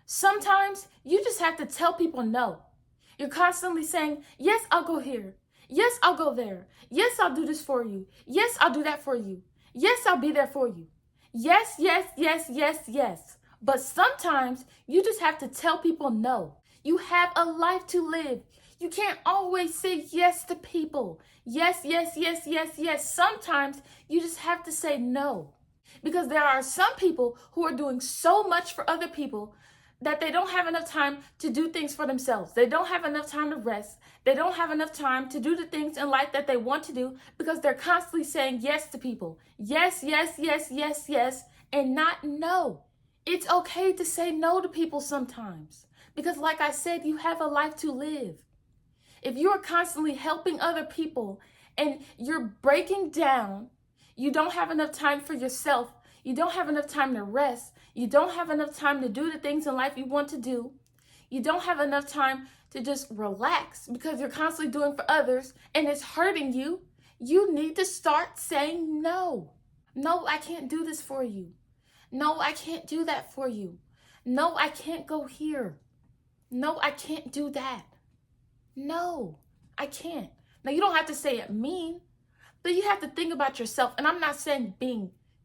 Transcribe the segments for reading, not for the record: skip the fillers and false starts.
Sometimes you just have to tell people no. You're constantly saying, yes, I'll go here. Yes, I'll go there. Yes, I'll do this for you. Yes, I'll do that for you. Yes, I'll be there for you. Yes, yes, yes, yes, yes. But sometimes you just have to tell people no. You have a life to live. You can't always say yes to people. Yes, yes, yes, yes, yes. Sometimes you just have to say no. Because there are some people who are doing so much for other people that they don't have enough time to do things for themselves. They don't have enough time to rest. They don't have enough time to do the things in life that they want to do because they're constantly saying yes to people. Yes, yes, yes, yes, yes, and not no. It's okay to say no to people sometimes because, like I said, you have a life to live. If you are constantly helping other people and you're breaking down, you don't have enough time for yourself. You don't have enough time to rest. You don't have enough time to do the things in life you want to do. You don't have enough time to just relax because you're constantly doing for others and it's hurting you. You need to start saying no. No, I can't do this for you. No, I can't do that for you. No, I can't go here. No, I can't do that. No, I can't. Now, you don't have to say it mean, but you have to think about yourself. And I'm not saying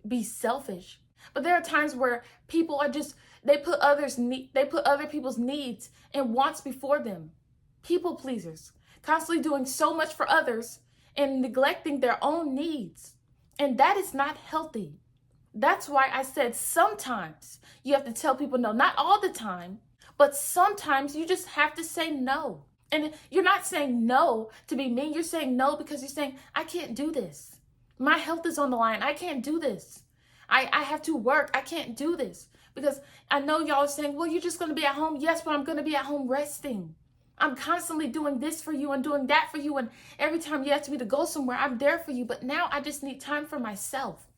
be selfish, but there are times where people are just, they put other people's needs and wants before them. People pleasers, constantly doing so much for others and neglecting their own needs. And that is not healthy. That's why I said sometimes you have to tell people no, not all the time, but sometimes you just have to say no. And you're not saying no to be mean. You're saying no because you're saying, I can't do this. My health is on the line. I can't do this. I have to work. I can't do this. Because I know y'all are saying, well, you're just going to be at home. Yes, but I'm going to be at home resting. I'm constantly doing this for you and doing that for you. And every time you ask me to go somewhere, I'm there for you. But now I just need time for myself.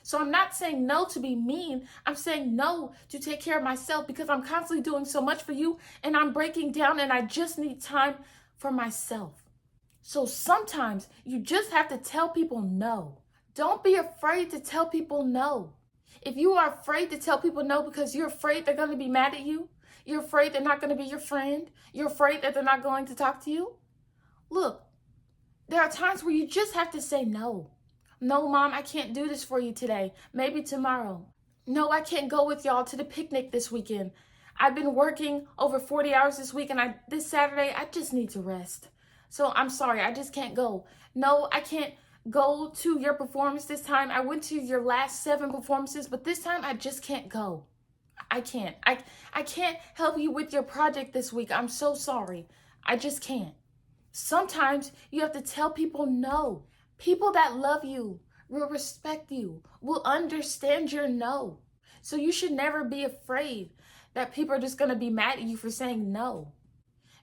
So I'm not saying no to be mean. I'm saying no to take care of myself because I'm constantly doing so much for you and I'm breaking down and I just need time for myself. So sometimes you just have to tell people no. Don't be afraid to tell people no. If you are afraid to tell people no because you're afraid they're going to be mad at you, you're afraid they're not going to be your friend, you're afraid that they're not going to talk to you, look, there are times where you just have to say no. No, Mom, I can't do this for you today. Maybe tomorrow. No, I can't go with y'all to the picnic this weekend. I've been working over 40 hours this week and this Saturday, I just need to rest. So I'm sorry, I just can't go. No, I can't go to your performance this time. I went to your last 7 performances, but this time I just can't go. I can't. I can't help you with your project this week. I'm so sorry. I just can't. Sometimes you have to tell people no. People that love you will respect you, will understand your no. So you should never be afraid that people are just going to be mad at you for saying no.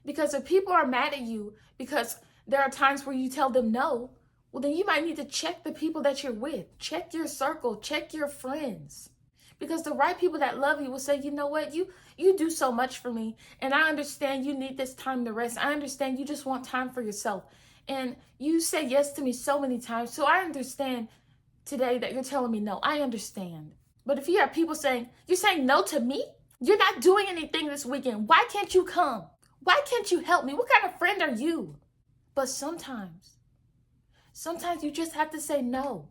Because if people are mad at you because there are times where you tell them no, well, then you might need to check the people that you're with. Check your circle. Check your friends. Because the right people that love you will say, you know what, you do so much for me. And I understand you need this time to rest. I understand you just want time for yourself. And you say yes to me so many times. So I understand today that you're telling me no. I understand. But if you have people saying, you're saying no to me? You're not doing anything this weekend. Why can't you come? Why can't you help me? What kind of friend are you? But sometimes you just have to say no.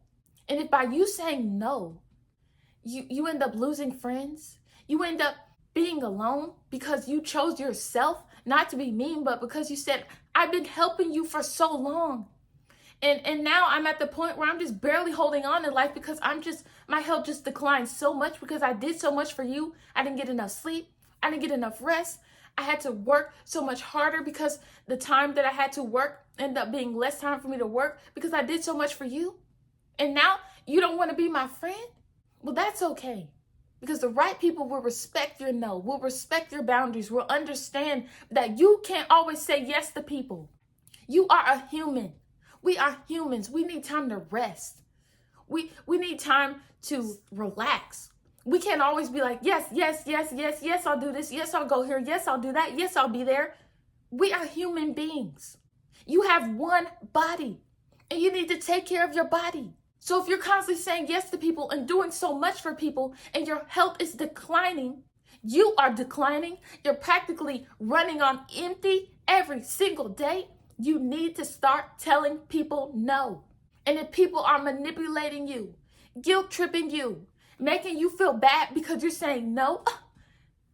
And if by you saying no, you end up losing friends, you end up being alone because you chose yourself, not to be mean, but because you said, I've been helping you for so long. And now I'm at the point where I'm just barely holding on in life because my health just declined so much because I did so much for you. I didn't get enough sleep. I didn't get enough rest. I had to work so much harder because the time that I had to work ended up being less time for me to work because I did so much for you. And now you don't want to be my friend? Well, that's okay. Because the right people will respect your no, will respect your boundaries, will understand that you can't always say yes to people. You are a human. We are humans. We need time to rest. We need time to relax. We can't always be like, yes, yes, yes, yes, yes, I'll do this. Yes, I'll go here. Yes, I'll do that. Yes, I'll be there. We are human beings. You have one body and you need to take care of your body. So if you're constantly saying yes to people and doing so much for people and your health is declining, You are declining. You're practically running on empty every single day. You need to start telling people no. And if people are manipulating you, guilt tripping you, making you feel bad because you're saying no,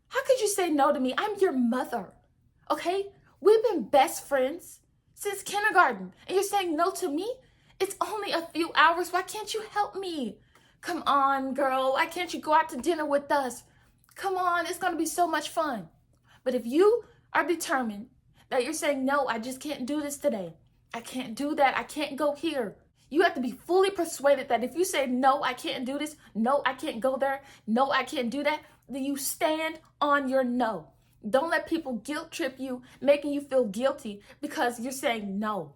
how could you say no to me? I'm your mother, okay? We've been best friends since kindergarten, and you're saying no to me? It's only a few hours. Why can't you help me? Come on, girl. Why can't you go out to dinner with us? Come on, it's going to be so much fun. But if you are determined that you're saying, no, I just can't do this today. I can't do that. I can't go here. You have to be fully persuaded that if you say, no, I can't do this, no, I can't go there, no, I can't do that, then you stand on your no. Don't let people guilt trip you, making you feel guilty because you're saying no.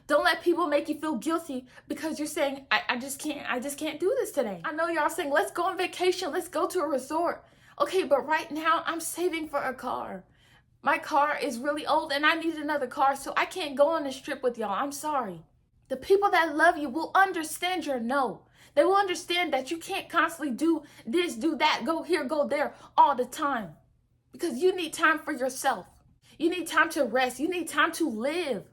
Don't let people make you feel guilty because you're saying, I just can't do this today. I know y'all saying, let's go on vacation, let's go to a resort. Okay, but right now I'm saving for a car. My car is really old and I need another car, so I can't go on this trip with y'all. I'm sorry. The people that love you will understand your no. They will understand that you can't constantly do this, do that, go here, go there all the time. Because you need time for yourself. You need time to rest. You need time to live.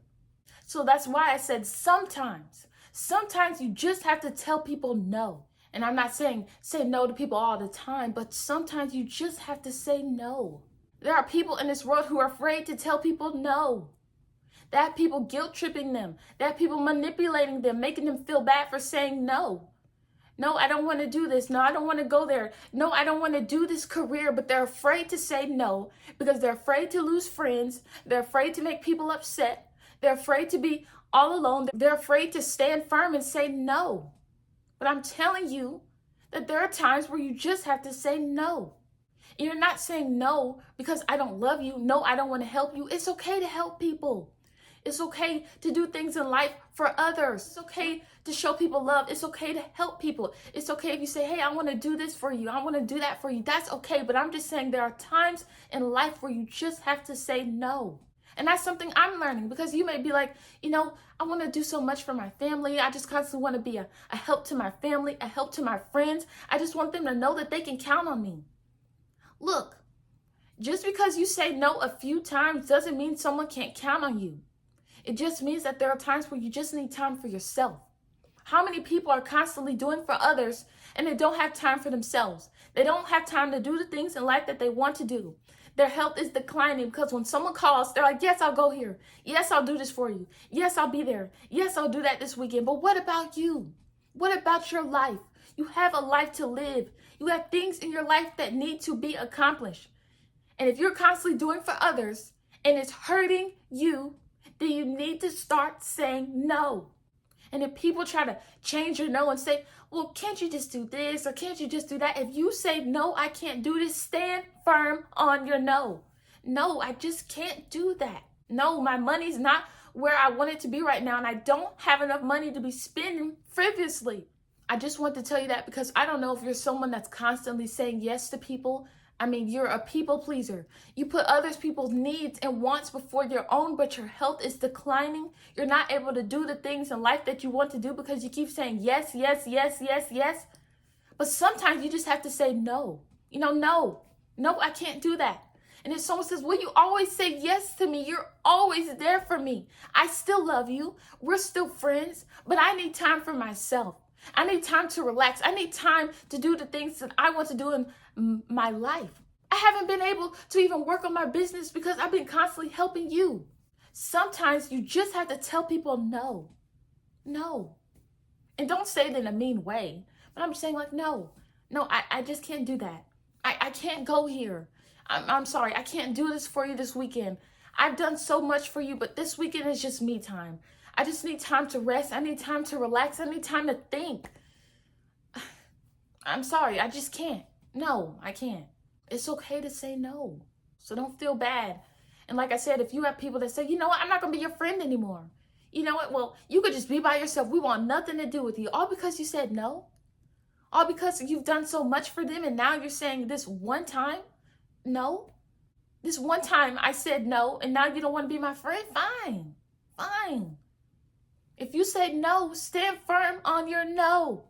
So that's why I said sometimes you just have to tell people no. And I'm not saying say no to people all the time, but sometimes you just have to say no. There are people in this world who are afraid to tell people no. They have people guilt tripping them. They have people manipulating them, making them feel bad for saying no. No, I don't want to do this. No, I don't want to go there. No, I don't want to do this career, but they're afraid to say no because they're afraid to lose friends. They're afraid to make people upset. They're afraid to be all alone. They're afraid to stand firm and say no. But I'm telling you that there are times where you just have to say no. And you're not saying no because I don't love you. No, I don't want to help you. It's okay to help people. It's okay to do things in life for others. It's okay to show people love. It's okay to help people. It's okay if you say, hey, I want to do this for you. I want to do that for you. That's okay. But I'm just saying there are times in life where you just have to say no. And that's something I'm learning because you may be like, I want to do so much for my family. I just constantly want to be a help to my family, a help to my friends. I just want them to know that they can count on me. Look, just because you say no a few times doesn't mean someone can't count on you. It just means that there are times where you just need time for yourself. How many people are constantly doing for others and they don't have time for themselves? They don't have time to do the things in life that they want to do. Their health is declining because when someone calls, they're like, yes, I'll go here. Yes, I'll do this for you. Yes, I'll be there. Yes, I'll do that this weekend. But what about you? What about your life? You have a life to live. You have things in your life that need to be accomplished. And if you're constantly doing for others and it's hurting you, then you need to start saying no. And if people try to change your no and say, well, can't you just do this or can't you just do that? If you say, no, I can't do this, stand firm on your no. No, I just can't do that. No, my money's not where I want it to be right now, and I don't have enough money to be spending frivolously. I just want to tell you that because I don't know if you're someone that's constantly saying yes to people. I mean, you're a people pleaser. You put other people's needs and wants before your own, but your health is declining. You're not able to do the things in life that you want to do because you keep saying yes, yes, yes, yes, yes. But sometimes you just have to say no. No, I can't do that. And if someone says, well, you always say yes to me. You're always there for me. I still love you. We're still friends, but I need time for myself. I need time to relax. I need time to do the things that I want to do in my life. I haven't been able to even work on my business because I've been constantly helping you. Sometimes you just have to tell people no. No. And don't say it in a mean way. But I'm saying like, no, I just can't do that. I can't go here. I'm sorry. I can't do this for you this weekend. I've done so much for you, but this weekend is just me time. I just need time to rest. I need time to relax. I need time to think. I'm sorry. I just can't. No, I can't. It's okay to say no. So don't feel bad. And like I said, if you have people that say, you know what, I'm not going to be your friend anymore. You know what? Well, you could just be by yourself. We want nothing to do with you. All because you said no. All because you've done so much for them. And now you're saying this one time, no. This one time I said no. And now you don't want to be my friend. Fine. Fine. If you say no, stand firm on your no.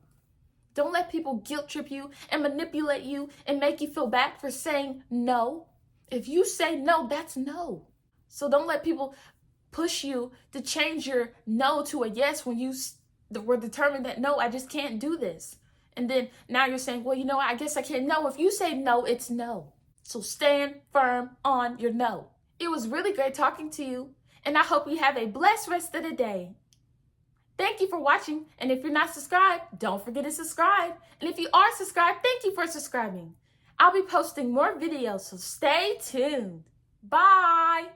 Don't let people guilt trip you and manipulate you and make you feel bad for saying no. If you say no, that's no. So don't let people push you to change your no to a yes when you were determined that no, I just can't do this. And then now you're saying, well, you know, I guess I can't. No, if you say no, it's no. So stand firm on your no. It was really great talking to you, and I hope you have a blessed rest of the day. Thank you for watching, and if you're not subscribed, don't forget to subscribe. And if you are subscribed, thank you for subscribing. I'll be posting more videos, so stay tuned. Bye!